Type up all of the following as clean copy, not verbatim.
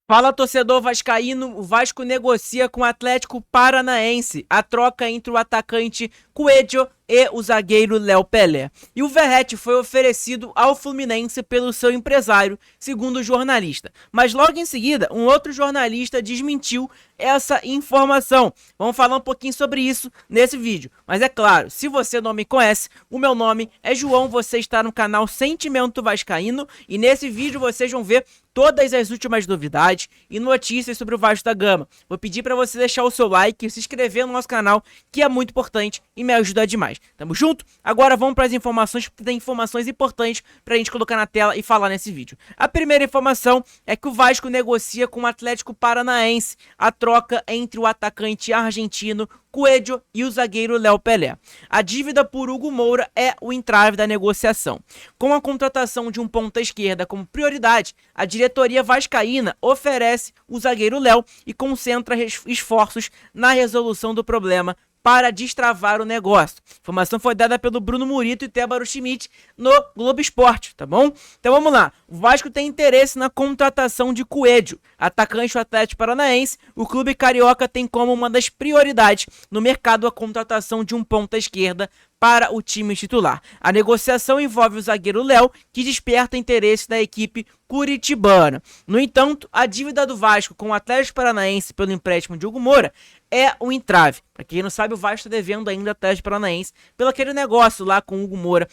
Fala, torcedor vascaíno, o Vasco negocia com o Atlético Paranaense a troca entre o atacante Coelho e o zagueiro Léo Pelé. E o Verratti foi oferecido ao Fluminense pelo seu empresário, segundo o jornalista. Mas logo em seguida, um outro jornalista desmentiu essa informação. Vamos falar um pouquinho sobre isso nesse vídeo. Mas é claro, se você não me conhece, o meu nome é João, você está no canal Sentimento Vascaíno e nesse vídeo vocês vão ver todas as últimas novidades e notícias sobre o Vasco da Gama. Vou pedir para você deixar o seu like e se inscrever no nosso canal, que é muito importante e me ajuda demais. Tamo junto? Agora vamos para as informações, porque tem informações importantes pra gente colocar na tela e falar nesse vídeo. A primeira informação é que o Vasco negocia com o Atlético Paranaense a troca entre o atacante argentino Coelho e o zagueiro Léo Pelé. A dívida por Hugo Moura é o entrave da negociação. Com a contratação de um ponta esquerda como prioridade, a diretoria vascaína oferece o zagueiro Léo e concentra esforços na resolução do problema para destravar o negócio. A informação foi dada pelo Bruno Murito e Tébaro Schmidt no Globo Esporte, tá bom? Então vamos lá. O Vasco tem interesse na contratação de Coelho, atacante do Atlético Paranaense. O clube carioca tem como uma das prioridades no mercado a contratação de um ponta esquerda para o time titular. A negociação envolve o zagueiro Léo, que desperta interesse da equipe curitibana. No entanto, a dívida do Vasco com o Atlético Paranaense pelo empréstimo de Hugo Moura é um entrave. Para quem não sabe, o Vasco está devendo ainda o Atlético Paranaense pelo aquele negócio lá com o Hugo Moura,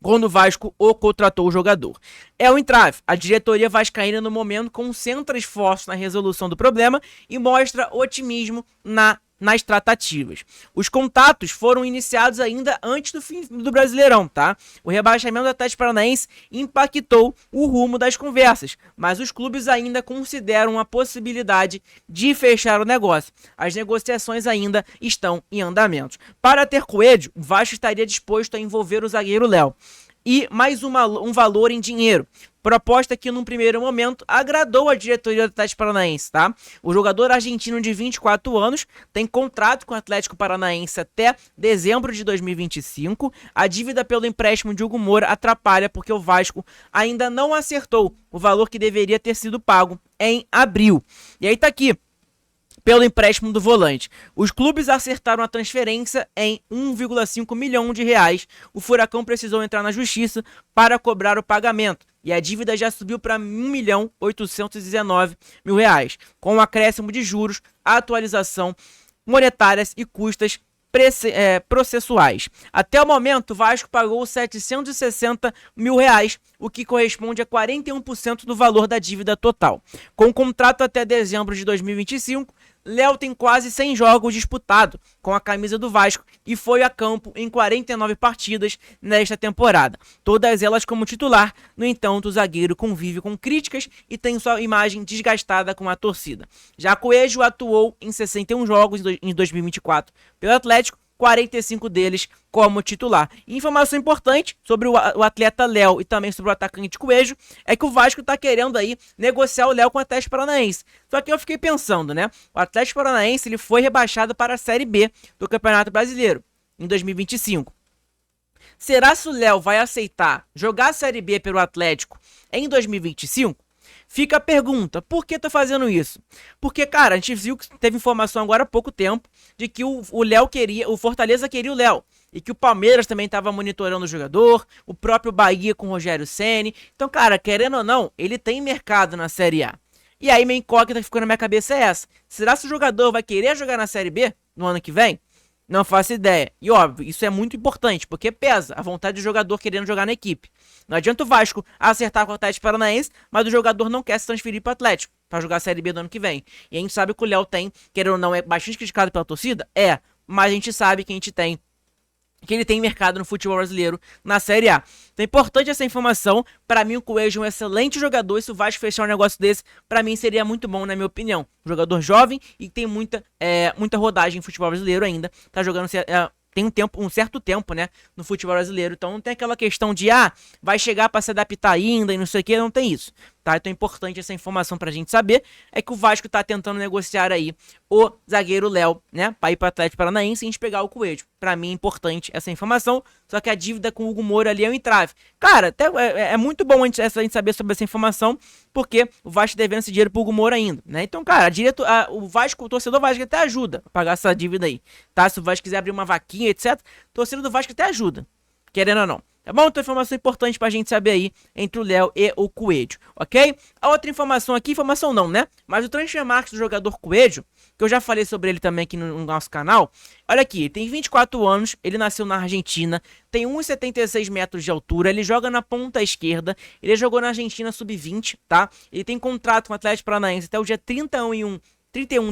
quando o Vasco o contratou o jogador. É um entrave. A diretoria vascaína, no momento, concentra esforços na resolução do problema e mostra otimismo nas tratativas. Os contatos foram iniciados ainda antes do fim do Brasileirão, tá? O rebaixamento do Atlético Paranaense impactou o rumo das conversas, mas os clubes ainda consideram a possibilidade de fechar o negócio. As negociações ainda estão em andamento. Para ter Coelho, o Vasco estaria disposto a envolver o zagueiro Léo e mais um valor em dinheiro. Proposta que, num primeiro momento, agradou a diretoria do Atlético Paranaense, tá? O jogador argentino de 24 anos tem contrato com o Atlético Paranaense até dezembro de 2025. A dívida pelo empréstimo de Hugo Moura atrapalha porque o Vasco ainda não acertou o valor que deveria ter sido pago em abril. E aí tá aqui. Pelo empréstimo do volante. Os clubes acertaram a transferência em 1,5 milhão de reais. O Furacão precisou entrar na justiça para cobrar o pagamento. E a dívida já subiu para 1.819.000 reais. Com o acréscimo de juros, atualização monetárias e custas processuais. Até o momento, o Vasco pagou 760 mil reais, o que corresponde a 41% do valor da dívida total. Com o contrato até dezembro de 2025, Léo tem quase 100 jogos disputados com a camisa do Vasco e foi a campo em 49 partidas nesta temporada, todas elas como titular. No entanto, o zagueiro convive com críticas e tem sua imagem desgastada com a torcida. Já Coelho atuou em 61 jogos em 2024 pelo Atlético, 45 deles como titular. E informação importante sobre o atleta Léo e também sobre o atacante Coelho é que o Vasco tá querendo aí negociar o Léo com o Atlético Paranaense. Só que eu fiquei pensando, né? O Atlético Paranaense ele foi rebaixado para a Série B do Campeonato Brasileiro em 2025. Será que o Léo vai aceitar jogar a Série B pelo Atlético em 2025? Fica a pergunta, por que tô fazendo isso? Porque, cara, a gente viu que teve informação agora há pouco tempo de que o Léo queria, o Fortaleza queria o Léo. E que o Palmeiras também estava monitorando o jogador, o próprio Bahia com o Rogério Ceni. Então, cara, querendo ou não, ele tem mercado na Série A. E aí, minha incógnita que ficou na minha cabeça é essa. Será que o jogador vai querer jogar na Série B no ano que vem? Não faço ideia. E óbvio, isso é muito importante, porque pesa a vontade do jogador querendo jogar na equipe. Não adianta o Vasco acertar com o Atlético Paranaense, mas o jogador não quer se transferir para o Atlético, para jogar a Série B do ano que vem. E a gente sabe que o Léo tem, querendo ou não, é bastante criticado pela torcida? É, mas a gente sabe que ele tem mercado no futebol brasileiro na Série A. Então é importante essa informação. Para mim, o Coelho é um excelente jogador. E se o Vasco fechar um negócio desse, para mim seria muito bom, na minha opinião. Um jogador jovem e tem muita rodagem em futebol brasileiro ainda. Tá jogando tem um certo tempo, né, no futebol brasileiro. Então não tem aquela questão de vai chegar para se adaptar ainda e não sei o que, não tem isso. tá? Então é importante essa informação pra gente saber, é que o Vasco tá tentando negociar aí o zagueiro Léo, né, pra ir pro Atlético Paranaense e a gente pegar o Coelho. Pra mim é importante essa informação, só que a dívida com o Hugo Moura ali é um entrave. Cara, até é muito bom a gente saber sobre essa informação, porque o Vasco devendo esse dinheiro pro Hugo Moura ainda, né? Então, cara, o Vasco, o torcedor Vasco até ajuda a pagar essa dívida aí, tá? Se o Vasco quiser abrir uma vaquinha, etc., o torcedor do Vasco até ajuda, querendo ou não. Tá bom? Então, informação importante pra gente saber aí entre o Léo e o Coelho, ok? A outra informação aqui, informação não, né? Mas o transfer market do jogador Coelho, que eu já falei sobre ele também aqui no nosso canal. Olha aqui, ele tem 24 anos, ele nasceu na Argentina, tem 1,76 metros de altura, ele joga na ponta esquerda, ele jogou na Argentina sub-20, tá? Ele tem contrato com o Atlético Paranaense até o dia 31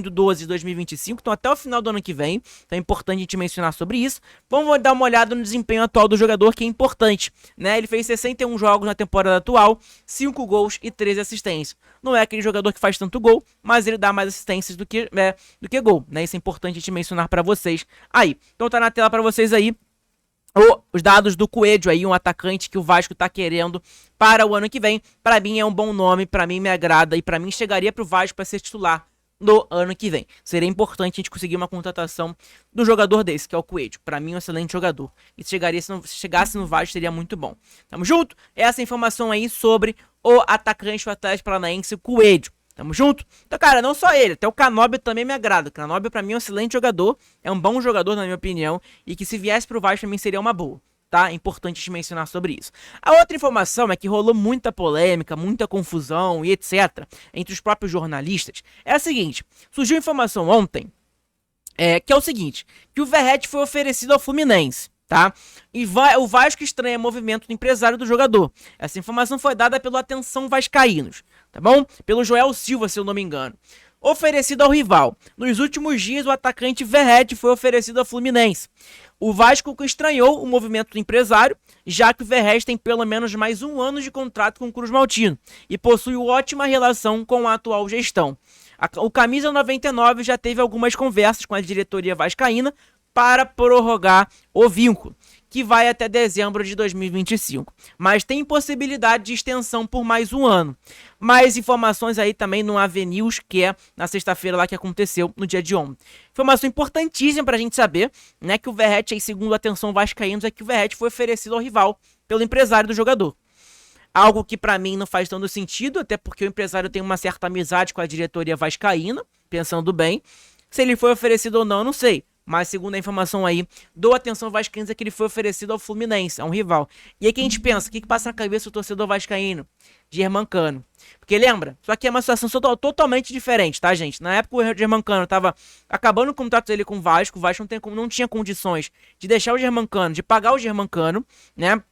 de 12 de 2025, então até o final do ano que vem, então é importante a gente mencionar sobre isso. Vamos dar uma olhada no desempenho atual do jogador, que é importante, né? Ele fez 61 jogos na temporada atual, 5 gols e 13 assistências. Não é aquele jogador que faz tanto gol, mas ele dá mais assistências do que gol, né? Isso é importante a gente mencionar pra vocês aí. Então tá na tela pra vocês aí os dados do Coelho aí, um atacante que o Vasco tá querendo para o ano que vem. Pra mim é um bom nome, pra mim me agrada e pra mim chegaria pro Vasco pra ser titular no ano que vem. Seria importante a gente conseguir uma contratação do jogador desse, que é o Coelho. Pra mim, um excelente jogador. E se chegasse no Vasco, seria muito bom. Tamo junto? Essa informação aí sobre o atacante do Atlético Paranaense, Coelho. Tamo junto? Então, cara, não só ele, até o Canóbio também me agrada. O Canóbio, pra mim, é um excelente jogador. É um bom jogador, na minha opinião. E que se viesse pro Vasco, pra mim, seria uma boa. Tá? É importante te mencionar sobre isso. A outra informação é que rolou muita polêmica, muita confusão e etc. entre os próprios jornalistas. É a seguinte, surgiu informação ontem, que é o seguinte, que o Verratti foi oferecido ao Fluminense, tá? E o Vasco estranha movimento do empresário do jogador. Essa informação foi dada pelo Atenção Vascaínos, tá bom? Pelo Joel Silva, se eu não me engano. Oferecido ao rival. Nos últimos dias, o atacante Verratti foi oferecido ao Fluminense. O Vasco estranhou o movimento do empresário, já que o Verratti tem pelo menos mais um ano de contrato com o Cruz Maltino e possui ótima relação com a atual gestão. O Camisa 99 já teve algumas conversas com a diretoria vascaína para prorrogar o vínculo, que vai até dezembro de 2025. Mas tem possibilidade de extensão por mais um ano. Mais informações aí também no Avenews, que é na sexta-feira lá que aconteceu no dia de ontem. Informação importantíssima pra gente saber, né, que o Verratti, aí, segundo a Atenção Vascaínos, é que o Verratti foi oferecido ao rival pelo empresário do jogador. Algo que pra mim não faz tanto sentido, até porque o empresário tem uma certa amizade com a diretoria vascaína, pensando bem. Se ele foi oferecido ou não, eu não sei. Mas segundo a informação aí do Atenção Vascaínos é que ele foi oferecido ao Fluminense, a um rival. E aí que a gente pensa, o que passa na cabeça do torcedor vascaíno? Germancano. Porque lembra, só que é uma situação totalmente diferente, tá, gente? Na época o Germancano tava acabando o contrato dele com o Vasco não tinha condições de deixar o Germancano, de pagar o Germancano, né?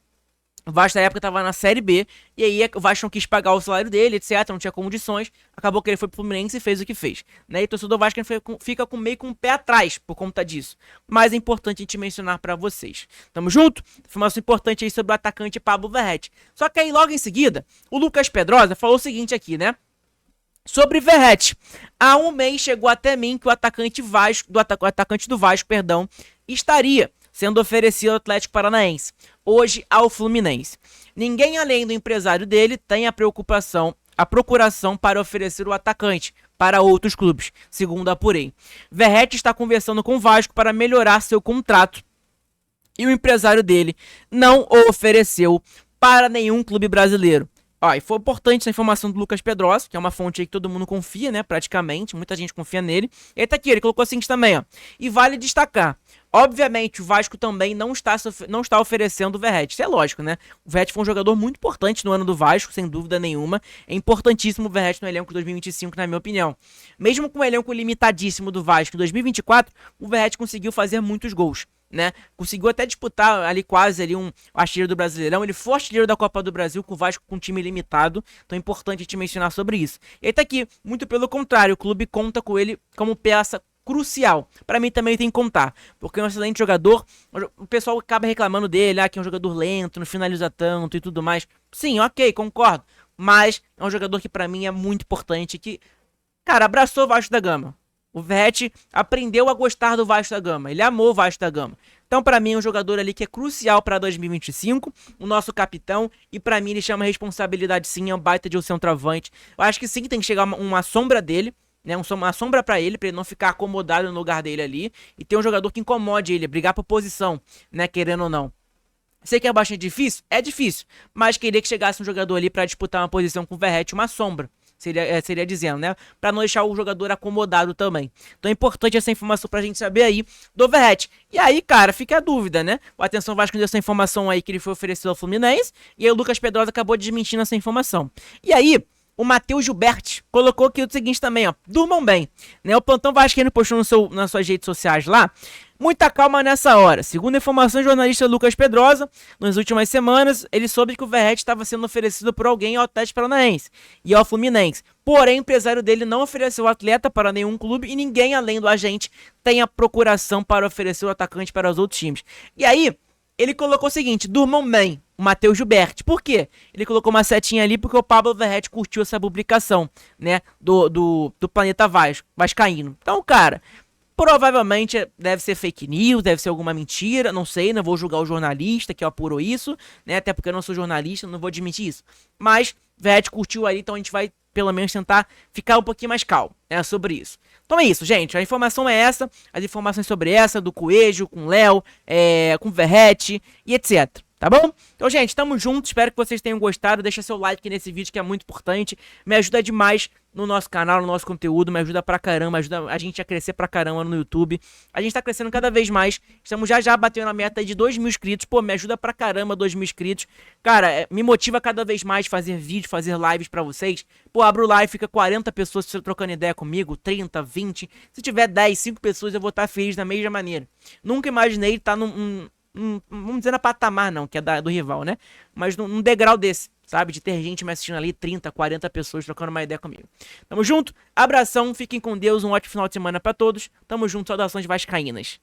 O Vasco na época tava na Série B, e aí o Vasco não quis pagar o salário dele, etc, não tinha condições, acabou que ele foi pro Fluminense e fez o que fez, né? E o torcedor Vasco fica meio com o pé atrás por conta disso. Mas é importante a gente mencionar pra vocês. Tamo junto? Informação importante aí sobre o atacante Pablo Verratti. Só que aí logo em seguida, o Lucas Pedrosa falou o seguinte aqui, né? Sobre Verratti. Há um mês chegou até mim que o atacante do Vasco, estaria sendo oferecido ao Atlético Paranaense, hoje ao Fluminense. Ninguém além do empresário dele tem a procuração para oferecer o atacante para outros clubes, segundo apurei. Verratti está conversando com o Vasco para melhorar seu contrato e o empresário dele não o ofereceu para nenhum clube brasileiro. E foi importante essa informação do Lucas Pedrosa, que é uma fonte aí que todo mundo confia, né, praticamente, muita gente confia nele. E aí tá aqui, ele colocou assim também, ó. E vale destacar, obviamente o Vasco também não está oferecendo o Verratti, isso é lógico, né? O Verratti foi um jogador muito importante no ano do Vasco, sem dúvida nenhuma. É importantíssimo o Verratti no elenco de 2025, na minha opinião. Mesmo com o elenco limitadíssimo do Vasco em 2024, o Verratti conseguiu fazer muitos gols, né? Conseguiu até disputar ali quase ali um artilheiro do Brasileirão. Ele foi artilheiro da Copa do Brasil com o Vasco com um time limitado. Então é importante te mencionar sobre isso. E aí tá aqui, muito pelo contrário, o clube conta com ele como peça crucial. Pra mim também tem que contar, porque é um excelente jogador. O pessoal acaba reclamando dele, que é um jogador lento, não finaliza tanto e tudo mais. Sim, ok, concordo. Mas é um jogador que pra mim é muito importante, que, cara, abraçou o Vasco da Gama. O Verratti aprendeu a gostar do Vasco da Gama. Ele amou o Vasco da Gama. Então, pra mim, é um jogador ali que é crucial pra 2025, o nosso capitão, e pra mim ele chama responsabilidade sim, é um baita de um centroavante. Eu acho que sim, tem que chegar uma sombra dele, né, uma sombra pra ele não ficar acomodado no lugar dele ali, e ter um jogador que incomode ele, brigar por posição, né, querendo ou não. Sei que é bastante difícil? É difícil, mas queria que chegasse um jogador ali pra disputar uma posição com o Verratti, uma sombra. Seria dizendo, né? Pra não deixar o jogador acomodado também. Então é importante essa informação pra gente saber aí do Verratti. E aí, cara, fica a dúvida, né? O Atenção Vasco deu essa informação aí que ele foi oferecido ao Fluminense. E aí o Lucas Pedrosa acabou desmentindo essa informação. E aí, o Matheus Gilberti colocou aqui o seguinte também, ó. Durmam bem. Né? O Plantão Vascaíno postou nas suas redes sociais lá. Muita calma nessa hora. Segundo informações do jornalista Lucas Pedrosa, nas últimas semanas, ele soube que o Verratti estava sendo oferecido por alguém ao Atlético Paranaense e ao Fluminense. Porém, o empresário dele não ofereceu o atleta para nenhum clube e ninguém, além do agente, tem a procuração para oferecer o atacante para os outros times. E aí, ele colocou o seguinte: durmam bem, o Matheus Gilberti. Por quê? Ele colocou uma setinha ali porque o Pablo Verratti curtiu essa publicação, né, do Planeta Vascaíno. Então, cara, provavelmente deve ser fake news, deve ser alguma mentira, não sei, não vou julgar o jornalista que apurou isso, né, até porque eu não sou jornalista, não vou admitir isso. Mas Verratti curtiu ali, então a gente vai pelo menos tentar ficar um pouquinho mais calmo, né, sobre isso. Então é isso, gente, a informação é essa, as informações sobre essa, do Coelho, com o Léo, com o Verratti e etc. Tá bom? Então, gente, tamo junto. Espero que vocês tenham gostado. Deixa seu like nesse vídeo que é muito importante. Me ajuda demais no nosso canal, no nosso conteúdo. Me ajuda pra caramba. Ajuda a gente a crescer pra caramba no YouTube. A gente tá crescendo cada vez mais. Estamos já batendo a meta de 2.000 inscritos. Pô, me ajuda pra caramba 2.000 inscritos. Cara, me motiva cada vez mais fazer vídeos, fazer lives pra vocês. Pô, abro live, fica 40 pessoas trocando ideia comigo. 30, 20. Se tiver 10, 5 pessoas, eu vou estar feliz da mesma maneira. Nunca imaginei estar vamos dizer na patamar não, que é do rival, né? Mas num degrau desse, sabe? De ter gente me assistindo ali, 30, 40 pessoas trocando uma ideia comigo. Tamo junto, abração, fiquem com Deus, um ótimo final de semana pra todos. Tamo junto, saudações vascaínas.